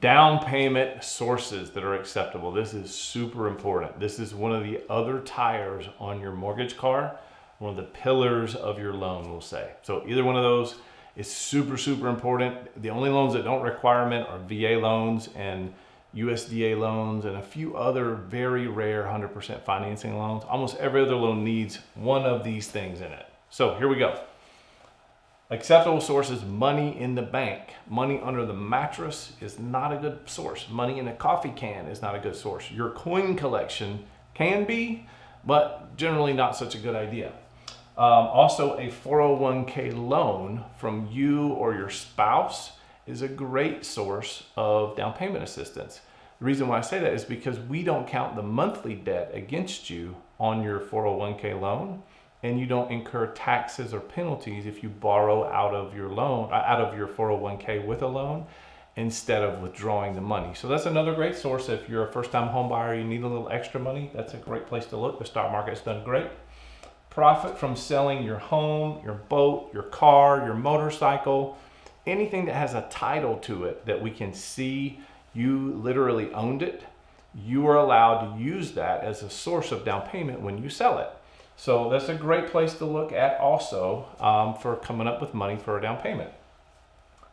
Down payment sources that are acceptable. This is super important. This is one of the other tires on your mortgage car, one of the pillars of your loan, we'll say. So either one of those is super, super important. The only loans that don't requirement are VA loans and USDA loans and a few other very rare 100% financing loans. Almost every other loan needs one of these things in it. So here we go. Acceptable sources: money in the bank. Money under the mattress is not a good source. Money in a coffee can is not a good source. Your coin collection can be, but generally not such a good idea. Also, a 401k loan from you or your spouse is a great source of down payment assistance. The reason why I say that is because we don't count the monthly debt against you on your 401k loan, and you don't incur taxes or penalties if you borrow out of your loan, out of your 401k with a loan, instead of withdrawing the money. So that's another great source. If you're a first-time home buyer, you need a little extra money, that's a great place to look. The stock market's done great. Profit from selling your home, your boat, your car, your motorcycle, anything that has a title to it that we can see you literally owned it, you are allowed to use that as a source of down payment when you sell it. So that's a great place to look at also for coming up with money for a down payment.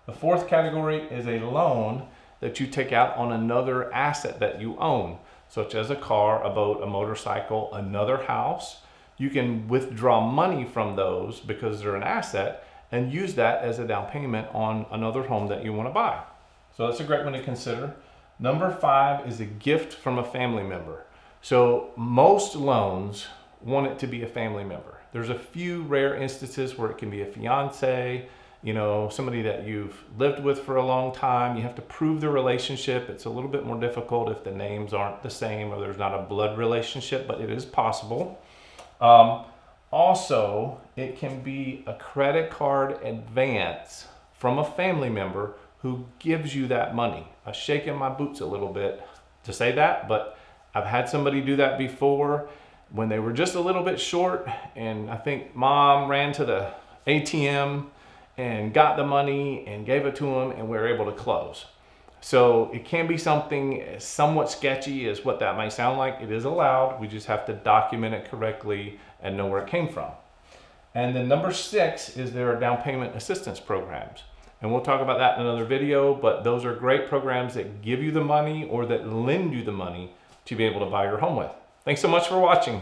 The fourth category is a loan that you take out on another asset that you own, such as a car, a boat, a motorcycle, another house. You can withdraw money from those because they're an asset and use that as a down payment on another home that you want to buy. So that's a great one to consider. Number 5 is a gift from a family member. So most loans want it to be a family member. There's a few rare instances where it can be a fiance, somebody that you've lived with for a long time. You have to prove the relationship. It's a little bit more difficult if the names aren't the same or there's not a blood relationship, but it is possible. Also, it can be a credit card advance from a family member who gives you that money. I'm shaking my boots a little bit to say that, but I've had somebody do that before when they were just a little bit short, and I think mom ran to the ATM and got the money and gave it to them, and we were able to close. So it can be something somewhat sketchy as what that might sound like. It is allowed. We just have to document it correctly and know where it came from. And then number 6 is there are down payment assistance programs. And we'll talk about that in another video, but those are great programs that give you the money or that lend you the money to be able to buy your home with. Thanks so much for watching.